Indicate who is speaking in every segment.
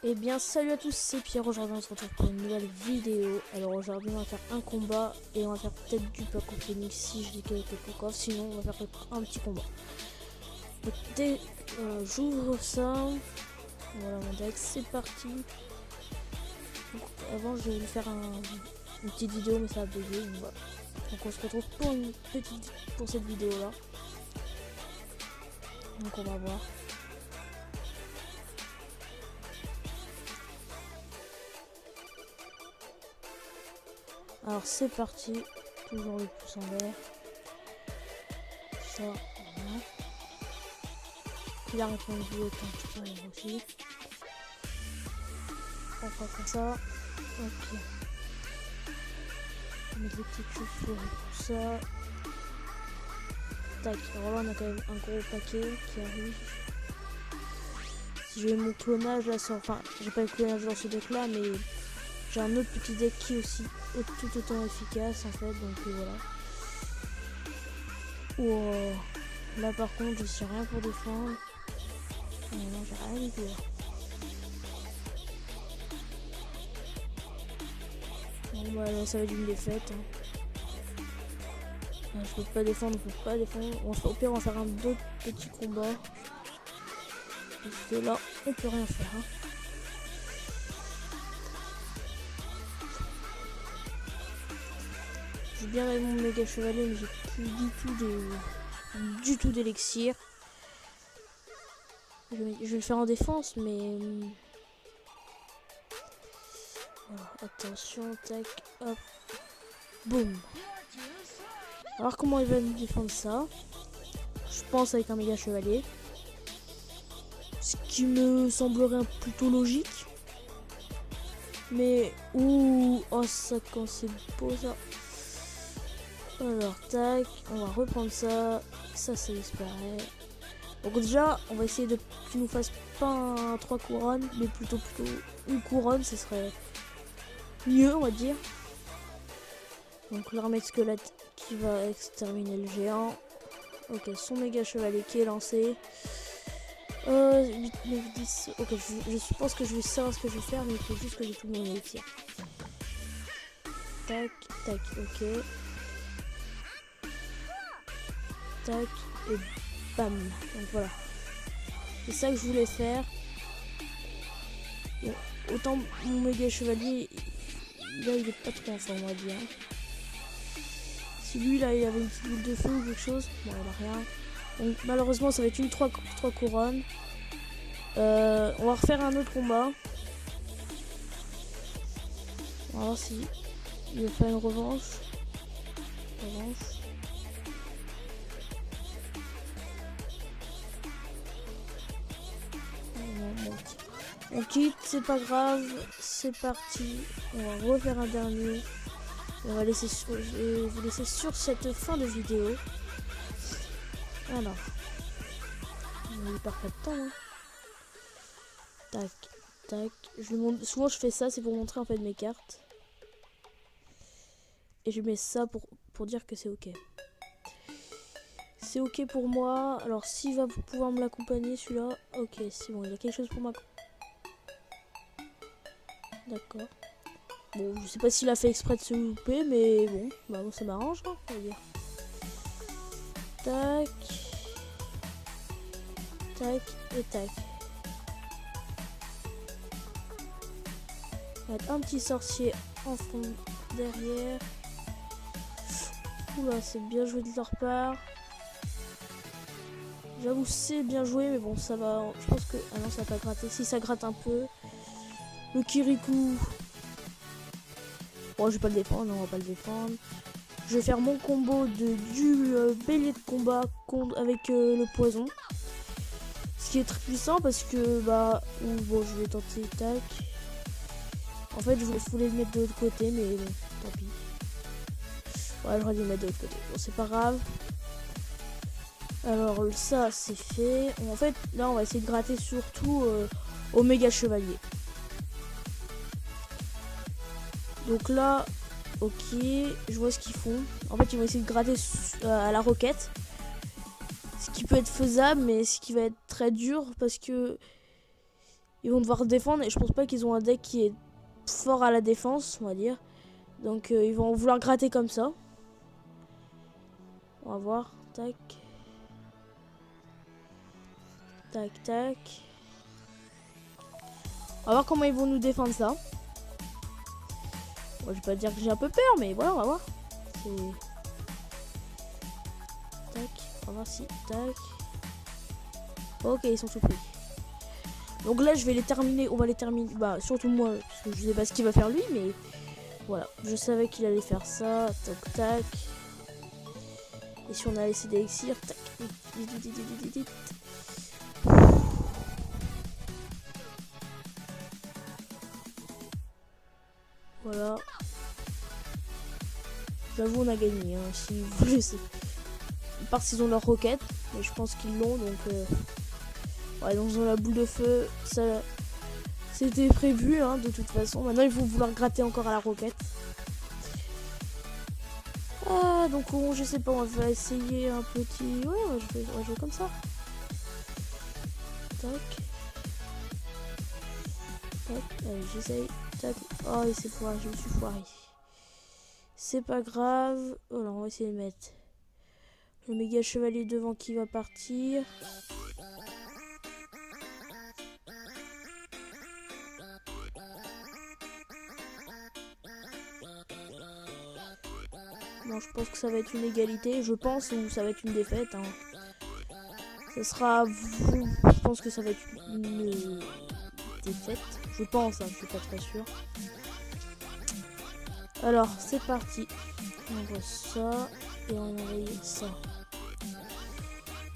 Speaker 1: Eh bien salut à tous, c'est Pierre, aujourd'hui on se retrouve pour une nouvelle vidéo. Alors aujourd'hui on va faire un combat et on va faire peut-être du pack au Phoenix si je dis quelques pack sinon on va faire un petit combat. Donc dès j'ouvre ça, voilà mon deck, c'est parti. Donc, avant je vais vous faire une petite vidéo mais ça a bugué, donc voilà. Donc on se retrouve pour cette vidéo là. Donc on va voir. Alors c'est parti, toujours le pouce en l'air. Ça, voilà. Il a répondu autant que je peux aussi. On fera comme ça. Ok. On met des petites chaussures et tout ça. Tac, alors là on a quand même un gros paquet qui arrive. Si j'ai mon clonage là, enfin j'ai pas le clonage dans ce deck là, mais j'ai un autre petit deck qui est aussi tout autant efficace en fait, donc voilà. Wow. Là par contre je sais rien pour défendre. Non, j'ai rien du tout là. Bon bah là, ça va être une défaite. Je peux pas défendre, je peux pas défendre. Au pire on va faire un autre petit combat. Parce que là on peut rien faire. J'ai bien avec mon méga chevalier mais j'ai plus du tout d'élixir. Je vais le faire en défense mais... Alors, attention, tac, hop, boum. Alors comment il va nous défendre ça? Je pense avec un méga chevalier. Ce qui me semblerait plutôt logique. Mais ouh, oh ça quand c'est beau ça. Alors tac, on va reprendre ça. Ça disparaît. Donc déjà, on va essayer de qu'il nous fasse pas un 3 couronnes, mais plutôt une couronne, ce serait mieux on va dire. Donc l'armée de squelette qui va exterminer le géant. Ok, son méga chevalier qui est lancé. 8, 9, 10. Ok, je pense que je vais savoir ce que je vais faire, mais il faut juste que j'ai tout mon élixir. Tac, tac, ok. Tac, et bam. Donc voilà. C'est ça que je voulais faire. Bon, autant mon méga chevalier, là il est pas trop en forme on va dire. Si lui là il avait une petite boule de feu ou quelque chose, bon il a rien. Donc malheureusement ça va être une 3 couronnes. On va refaire un autre combat. On va voir si il veut faire une revanche. On quitte, c'est pas grave, c'est parti. On va refaire un dernier. On va je vais vous laisser sur cette fin de vidéo. Alors, il perd pas de temps. Hein. Tac, tac. Souvent je fais ça, c'est pour montrer en fait mes cartes. Et je mets ça pour dire que c'est ok. C'est ok pour moi. Alors s'il va pouvoir me l'accompagner celui-là, ok, c'est bon, il y a quelque chose pour m'accompagner. D'accord. Bon, je sais pas s'il a fait exprès de se louper, mais bon, bah bon, ça m'arrange, hein, on va dire. Tac. Tac et tac. On va mettre un petit sorcier en fond derrière. Oula, c'est bien joué de leur part. J'avoue, c'est bien joué, mais bon, ça va. Je pense que. Ah non, ça va pas gratter. Si ça gratte un peu. Le Kirikou. Bon, je vais pas le défendre, non, on va pas le défendre. Je vais faire mon combo du bélier de combat avec le poison. Ce qui est très puissant parce que, bah. Bon, je vais tenter, tac. En fait, je voulais le mettre de l'autre côté, mais bon, tant pis. Ouais, j'aurais dû le mettre de l'autre côté. Bon, c'est pas grave. Alors, ça, c'est fait. En fait, là, on va essayer de gratter surtout au méga chevalier. Donc là, ok, je vois ce qu'ils font. En fait, ils vont essayer de gratter à la roquette. Ce qui peut être faisable, mais ce qui va être très dur parce que ils vont devoir défendre. Et je pense pas qu'ils ont un deck qui est fort à la défense, on va dire. Donc ils vont vouloir gratter comme ça. On va voir. Tac. Tac, tac. On va voir comment ils vont nous défendre ça. Bon, je vais pas dire que j'ai un peu peur, mais voilà, on va voir. Tac, on va voir si. Tac. Ok, ils sont tout pris. Donc là, je vais les terminer. On va les terminer. Bah, surtout moi, parce que je sais pas ce qu'il va faire lui, mais voilà. Je savais qu'il allait faire ça. Tac, tac. Et si on a laissé des élixirs, tac. Voilà. J'avoue, on a gagné. Hein, si vous voulez, part s'ils ont leur roquette, mais je pense qu'ils l'ont. Donc, ouais, donc ils ont la boule de feu. Ça, c'était prévu, hein, de toute façon. Maintenant, ils vont vouloir gratter encore à la roquette. Ah, donc je sais pas, on va essayer un petit. Ouais, on va jouer comme ça. Tac. Tac. Allez, j'essaye. Tac. Oh, il s'est foiré, je me suis foiré. C'est pas grave. Oh là, on va essayer de mettre le méga chevalier devant qui va partir. Non, je pense que ça va être une égalité. Je pense, ou ça va être une défaite. Hein. Ça sera. Je pense que ça va être une défaite. Je pense, hein, je suis pas très sûr. Alors, c'est parti. On voit ça. Et on envoie ça.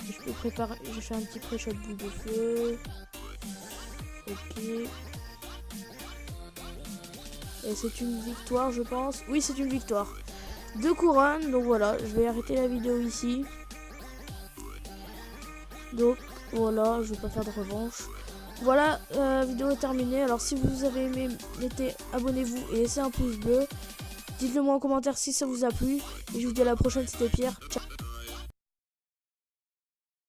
Speaker 1: Et je peux préparer. Je vais faire un petit pré-shot boule de feu. Ok. Et c'est une victoire, je pense. Oui, c'est une victoire. 2 couronnes. Donc voilà, je vais arrêter la vidéo ici. Donc voilà, je vais pas faire de revanche. Voilà, la vidéo est terminée. Alors si vous avez aimé, abonnez-vous et laissez un pouce bleu. Dites-le moi en commentaire si ça vous a plu. Et je vous dis à la prochaine, c'était Pierre. Ciao.